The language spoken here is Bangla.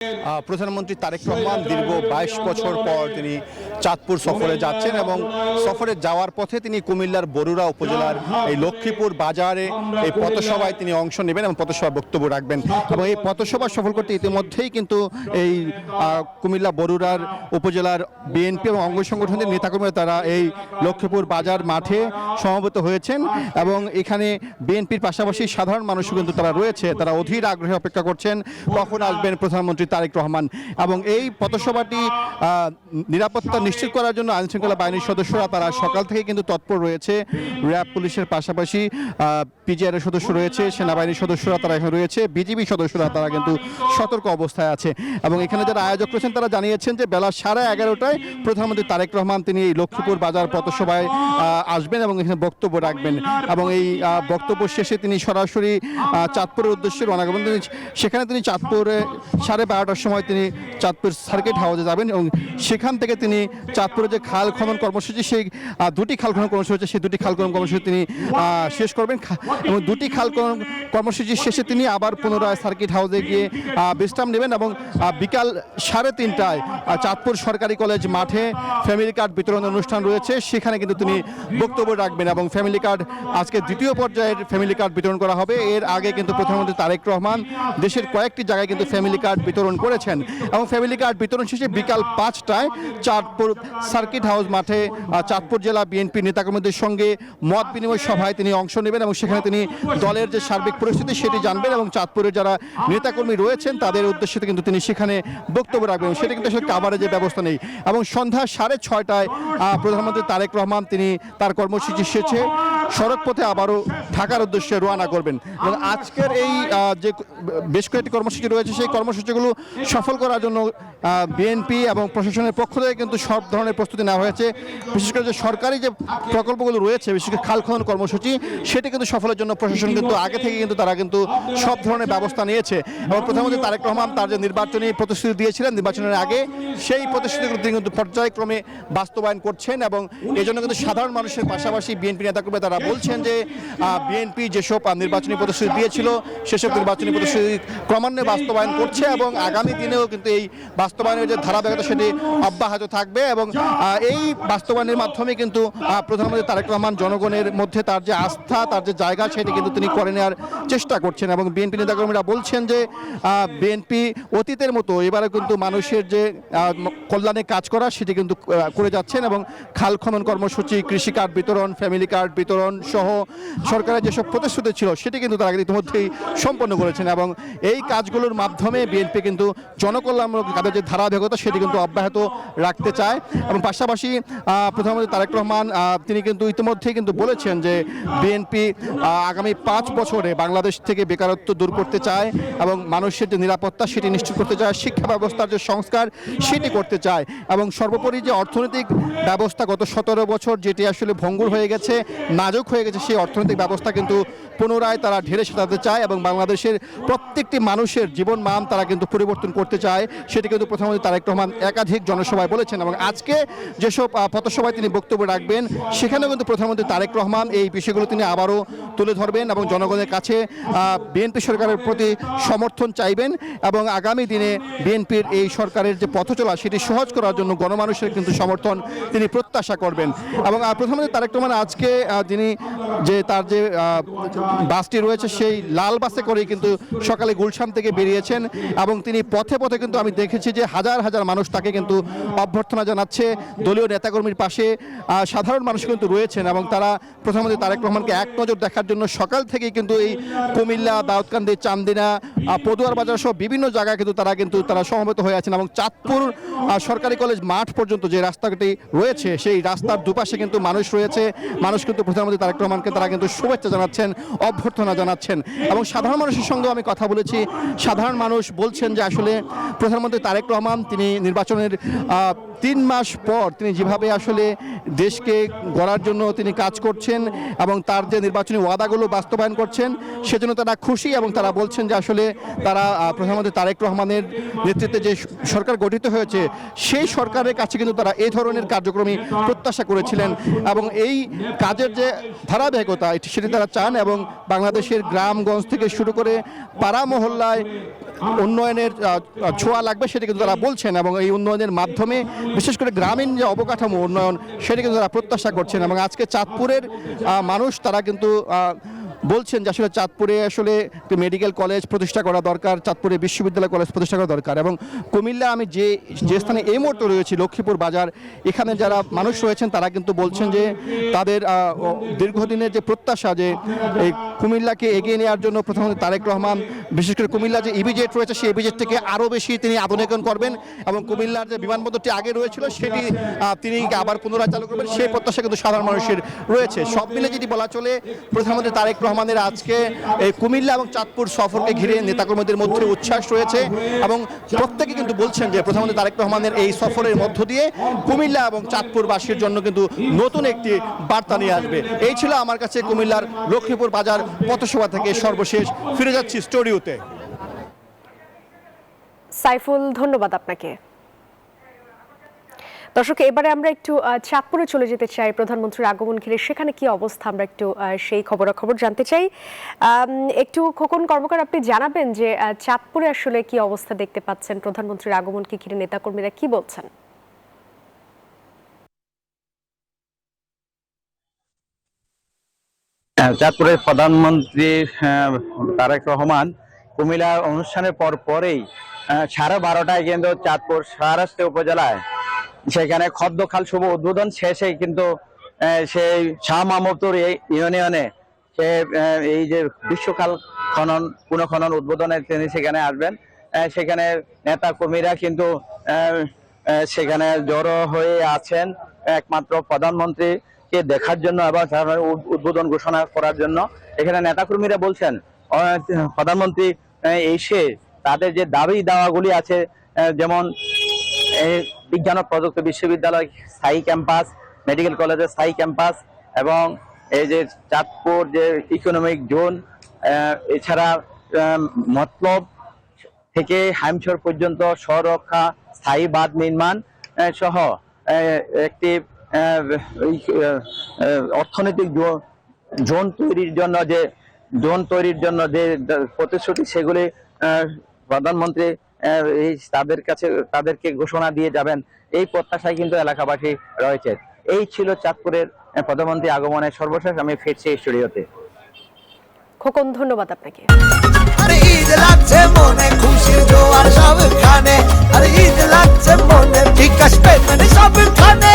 প্রধানমন্ত্রী তারেক রহমান দীর্ঘ ২২ বছর পর তিনি চাঁদপুর সফরে যাচ্ছেন এবং সফরে যাওয়ার পথে তিনি কুমিল্লার বরুড়া উপজেলার এই লক্ষ্মীপুর বাজারে এই পথসভায় তিনি অংশ নেবেন এবং পথসভায় বক্তব্য রাখবেন এবং এই পথসভা সফল করতে ইতিমধ্যেই কিন্তু এই কুমিল্লা বরুড়ার উপজেলার বিএনপি এবং অঙ্গ সংগঠনের নেতাকর্মীরা তারা এই লক্ষ্মীপুর বাজার মাঠে সমবেত হয়েছেন এবং এখানে বিএনপির পাশাপাশি সাধারণ মানুষও কিন্তু তারা রয়েছে, তারা অধীর আগ্রহে অপেক্ষা করছেন কখন আসবেন প্রধানমন্ত্রী তারেক রহমান। এবং এই পথসভাটি নিরাপত্তা নিশ্চিত করার জন্য আইনশৃঙ্খলা বাহিনীর সদস্যরা তারা সকাল থেকে কিন্তু তৎপর রয়েছে। র্যাব পুলিশের পাশাপাশি পিজিআরের সদস্য রয়েছে, সেনাবাহিনীর সদস্যরা তারা এখানে রয়েছে, বিজিবি সদস্যরা তারা কিন্তু সতর্ক অবস্থায় আছে এবং এখানে যারা আয়োজক রয়েছেন তারা জানিয়েছেন যে বেলা 11:30টায় প্রধানমন্ত্রী তারেক রহমান তিনি এই লক্ষ্মীপুর বাজার পথসভায় আসবেন এবং এখানে বক্তব্য রাখবেন এবং এই বক্তব্য শেষে তিনি সরাসরি চাঁদপুরের উদ্দেশ্যে রওনা করবেন। সেখানে তিনি চাঁদপুরে 12:30টার সময় তিনি চাঁদপুর সার্কিট হাউসে যাবেন এবং সেখান থেকে তিনি চাঁদপুরে যে খাল খনন কর্মসূচি সেই দুটি খাল খনন কর্মসূচি হচ্ছে সেই দুটি খাল খনন কর্মসূচি তিনি শেষ করবেন এবং দুটি খাল খনন কর্মসূচির শেষে তিনি আবার পুনরায় সার্কিট হাউসে গিয়ে বিশ্রাম নেবেন এবং বিকাল 3:30টায় চাঁদপুর সরকারি কলেজ মাঠে ফ্যামিলি কার্ড বিতরণ অনুষ্ঠান রয়েছে, সেখানে কিন্তু তিনি বক্তব্য রাখবেন এবং ফ্যামিলি কার্ড আজকে দ্বিতীয় পর্যায়ের ফ্যামিলি কার্ড বিতরণ করা হবে। এর আগে কিন্তু প্রধানমন্ত্রী তারেক রহমান দেশের কয়েকটি জায়গায় কিন্তু ফ্যামিলি কার্ড বিতরণ করেছেন এবং ফ্যামিলি কার্ড বিতরণ শেষে বিকাল 5টায় চাঁদপুর সার্কিট হাউস মাঠে চাঁদপুর জেলা বিএনপি নেতাকর্মীদের সঙ্গে মত বিনিময় সভায় তিনি অংশ নেবেন এবং সেখানে তিনি দলের যে সার্বিক পরিস্থিতি সেটি জানবেন এবং চাঁদপুরের যারা নেতাকর্মী রয়েছেন তাদের উদ্দেশ্যে কিন্তু তিনি সেখানে বক্তব্য রাখবেন। সেটা কিন্তু আসলে কাভারেজের ব্যবস্থা নেই এবং সন্ধ্যা 6:30টায় প্রধানমন্ত্রী তারেক রহমান তিনি তার কর্মসূচি শেষে সড়ক পথে আবারও ঢাকার উদ্দেশ্যে রওনা করবেন এবং আজকের এই যে বেশ কয়েকটি কর্মসূচি রয়েছে সেই কর্মসূচিগুলো সফল করার জন্য বিএনপি এবং প্রশাসনের পক্ষ থেকে কিন্তু সব ধরনের প্রস্তুতি নেওয়া হয়েছে। বিশেষ করে যে সরকারি যে প্রকল্পগুলো রয়েছে বিশেষ করে খাল খনন কর্মসূচি সেটি কিন্তু সফলের জন্য প্রশাসন কিন্তু আগে থেকে কিন্তু তারা কিন্তু সব ধরনের ব্যবস্থা নিয়েছে এবং প্রধানমন্ত্রী তারেক রহমান তার যে নির্বাচনী প্রতিশ্রুতি দিয়েছিলেন নির্বাচনের আগে সেই প্রতিশ্রুতিগুলো তিনি কিন্তু পর্যায়ক্রমে বাস্তবায়ন করছেন এবং এই জন্য কিন্তু সাধারণ মানুষের পাশাপাশি বিএনপি নেতাকর্মী তারা বলছেন যে বিএনপি যেসব নির্বাচনী প্রতিশ্রুতি দিয়েছিল সেসব নির্বাচনী প্রতিশ্রুতি ক্রমান্বয়ে বাস্তবায়ন করছে এবং আগামী দিনেও কিন্তু এই বাস্তবায়নের যে ধারাবাহিকতা সেটি অব্যাহত থাকবে এবং এই বাস্তবায়নের মাধ্যমে কিন্তু প্রধানমন্ত্রী তারেক রহমান জনগণের মধ্যে তার যে আস্থা তার যে জায়গা সেটি কিন্তু তিনি করে নেওয়ার চেষ্টা করছেন এবং বিএনপি নেতাকর্মীরা বলছেন যে বিএনপি অতীতের মতো এবারে কিন্তু মানুষের যে কল্যাণে কাজ করা সেটি কিন্তু করে যাচ্ছেন এবং খাল খনন কর্মসূচি, কৃষি কার্ড বিতরণ, ফ্যামিলি কার্ড বিতরণ সহ সরকারের যেসব প্রতিশ্রুতি ছিল সেটি কিন্তু তারা ইতিমধ্যেই সম্পন্ন করেছেন এবং এই কাজগুলোর মাধ্যমে বিএনপি কিন্তু জনকল্যাণমূলক কাজের যে ধারাবাহিকতা সেটি কিন্তু অব্যাহত রাখতে চায় এবং পাশাপাশি প্রধানমন্ত্রী তারেক রহমান তিনি কিন্তু ইতিমধ্যেই কিন্তু বলেছেন যে বিএনপি আগামী 5 বছরে বাংলাদেশ থেকে বেকারত্ব দূর করতে চায় এবং মানুষের যে নিরাপত্তা সেটি নিশ্চিত করতে চায়, শিক্ষা ব্যবস্থার যে সংস্কার সেটি করতে চায় এবং সর্বোপরি যে অর্থনৈতিক ব্যবস্থা গত 17 বছর যেটি আসলে ভঙ্গুর হয়ে গেছে, নাজুক হয়ে গেছে, সেই অর্থনৈতিক ব্যবস্থা কিন্তু পুনরায় তারা ঢেলে সাজাতে চায় এবং বাংলাদেশের প্রত্যেকটি মানুষের জীবন মান তারা কিন্তু পরিবর্তন করতে চায়। সেটি কিন্তু প্রধানমন্ত্রী তারেক রহমান একাধিক জনসভায় বলেছেন এবং আজকে যেসব পথসভায় তিনি বক্তব্য রাখবেন সেখানেও কিন্তু প্রধানমন্ত্রী তারেক রহমান এই বিষয়গুলো তিনি আবারও তুলে ধরবেন এবং জনগণের কাছে বিএনপি সরকারের প্রতি সমর্থন চাইবেন এবং আগামী দিনে বিএনপির এই সরকারের যে পথ চলা সেটি সহজ করার জন্য গণমানুষের কিন্তু সমর্থন তিনি প্রত্যাশা করবেন এবং প্রধানমন্ত্রী তারেক রহমান আজকে যিনি যে তার যে বাসটি রয়েছে সেই লাল বাসে করেই কিন্তু সকালে গুলশান থেকে বেরিয়েছেন এবং তিনি পথে পথে কিন্তু আমি দেখেছি যে হাজার হাজার মানুষ তাকে কিন্তু অভ্যর্থনা জানাচ্ছে। দলীয় নেতাকর্মীর পাশে সাধারণ মানুষ কিন্তু রয়েছেন এবং তারা প্রধানমন্ত্রী তারেক রহমানকে এক নজর দেখার জন্য সকাল থেকেই কিন্তু এই কুমিল্লা, দাউদকান্দি, চান্দিনা, পদুয়ার বাজার সহ বিভিন্ন জায়গায় কিন্তু তারা সমবেত হয়ে আছেন এবং চাঁদপুর সরকারি কলেজ মাঠ পর্যন্ত যে রাস্তাটি রয়েছে সেই রাস্তার দুপাশে কিন্তু মানুষ রয়েছে। মানুষ কিন্তু প্রধানমন্ত্রী তারেক রহমানকে তারা কিন্তু শুভেচ্ছা জানাচ্ছেন, অভ্যর্থনা জানাচ্ছেন এবং সাধারণ মানুষের সঙ্গেও আমি কথা বলেছি। সাধারণ মানুষ বলছেন যে আসলে প্রধানমন্ত্রী তারেক রহমান তিনি নির্বাচনের 3 মাস পর তিনি যেভাবে আসলে দেশকে গড়ার জন্য তিনি কাজ করছেন এবং তার যে নির্বাচনী ওয়াদাগুলো বাস্তবায়ন করছেন সেজন্য তারা খুশি এবং তারা বলছেন যে আসলে তারা প্রধানমন্ত্রী তারেক রহমানের নেতৃত্বে যে সরকার গঠিত হয়েছে সেই সরকারের কাছে কিন্তু তারা এই ধরনের কার্যক্রমই প্রত্যাশা করেছিলেন এবং এই কাজের যে ধারাবাহিকতা সেটি তারা চান এবং বাংলাদেশের গ্রামগঞ্জ থেকে শুরু করে পাড়া মহল্লায় উন্নয়নের ছোঁয়া লাগবে সেটা কিন্তু তারা বলছেন, এবং এই উন্নয়নের মাধ্যমে বিশেষ করে গ্রামীণ যে অবকাঠামো উন্নয়ন সেটা কিন্তু তারা প্রত্যাশা করছেন। এবং আজকে চাঁদপুরের মানুষ তারা কিন্তু বলছেন যে আসলে চাঁদপুরে আসলে মেডিকেল কলেজ প্রতিষ্ঠা করা দরকার, চাঁদপুরে বিশ্ববিদ্যালয় কলেজ প্রতিষ্ঠা করা দরকার। এবং কুমিল্লা আমি যে স্থানে এই মুহূর্তে রয়েছি লক্ষ্মীপুর বাজার, এখানে যারা মানুষ রয়েছেন তারা কিন্তু বলছেন যে তাদের দীর্ঘদিনের যে প্রত্যাশা যে এই কুমিল্লাকে এগিয়ে নেওয়ার জন্য প্রধানমন্ত্রী তারেক রহমান বিশেষ করে কুমিল্লা যে ইপিজেড রয়েছে সেই ইপিজেডটিকে আরও বেশি তিনি আধুনিকরণ করবেন এবং কুমিল্লার যে বিমানবন্দরটি আগে রয়েছিল সেটি তিনি আবার পুনরায় চালু করবেন, সেই প্রত্যাশা কিন্তু সাধারণ মানুষের রয়েছে। সব মিলে যদি বলা চলে প্রধানমন্ত্রী তারেক রহমানের আজকে এই কুমিল্লা এবং চাঁদপুর সফরকে ঘিরে নেতাকর্মীদের মধ্যে উচ্ছ্বাস রয়েছে এবং প্রত্যেকে কিন্তু বলছেন যে প্রধানমন্ত্রী তারেক রহমানের এই সফরের মধ্য দিয়ে কুমিল্লা এবং চাঁদপুরবাসীর জন্য কিন্তু নতুন একটি বার্তা নিয়ে আসবে। এই ছিল আমার কাছে কুমিল্লার লক্ষ্মীপুর বাজার পথসভা থেকে সর্বশেষ। ফিরে যাচ্ছি স্টুডিওতে। সাইফুল, ধন্যবাদ আপনাকে। দর্শক, এবারে আমরা একটু চাঁদপুরে চলে যেতে চাই। প্রধানমন্ত্রীর আগমন ঘিরে সেখানে কি অবস্থা, আমরা একটু সেই খবরাখবর জানতে চাই। একটু খোকন কর্মকার, আপনি জানাবেন যে চাঁদপুরে আসলে কি অবস্থা দেখতে পাচ্ছেন, প্রধানমন্ত্রীর আগমনকে ঘিরে নেতাকর্মীরা কি বলছেন? চাঁদপুরের প্রধানমন্ত্রী তারেক রহমান কুমিল্লা অনুষ্ঠানের পরেই 12:30টায় কিন্তু চাঁদপুর শাহরাস্তি উপজেলায় সেখানে খদ্দখাল শুভ উদ্বোধন শেষে কিন্তু সেই শাহ মাহমুদপুর ইউনিয়নে সে এই যে বিশ্বকাল পুনঃখনন উদ্বোধনে তিনি সেখানে আসবেন। সেখানে নেতা কর্মীরা কিন্তু সেখানে জড়ো হয়ে আছেন একমাত্র প্রধানমন্ত্রীকে দেখার জন্য এবং উদ্বোধন ঘোষণা করার জন্য। এখানে নেতাকর্মীরা বলছেন প্রধানমন্ত্রী এসে তাদের যে দাবি দাওয়াগুলি আছে, যেমন বিজ্ঞান ও প্রযুক্তি বিশ্ববিদ্যালয় স্থায়ী ক্যাম্পাস, মেডিকেল কলেজের স্থায়ী ক্যাম্পাস এবং এই যে চাঁদপুর যে ইকোনমিক জোন, এছাড়া মতলব থেকে হাইমচর পর্যন্ত স্বরক্ষা স্থায়ী বাঁধ নির্মাণ সহ একটি অর্থনৈতিক জোন তৈরির জন্য যে প্রতিশ্রুতি সেগুলি প্রধানমন্ত্রী তাদেরকে ঘোষণা দিয়ে যাবেন, এই প্রত্যাশায় কিন্তু এলাকাবাসী রয়েছে। এই ছিল চাঁদপুরের প্রধানমন্ত্রী আগমনের সর্বশেষ। আমি ফিরছি স্টুডিওতে। খোকন, ধন্যবাদ আপনাকে। আরে ঈদ লাগছে মনে, খুশির জোয়ার সবখানে, আরে ঈদ লাগছে মনে, বিকাশ পেমেন্ট সবখানে।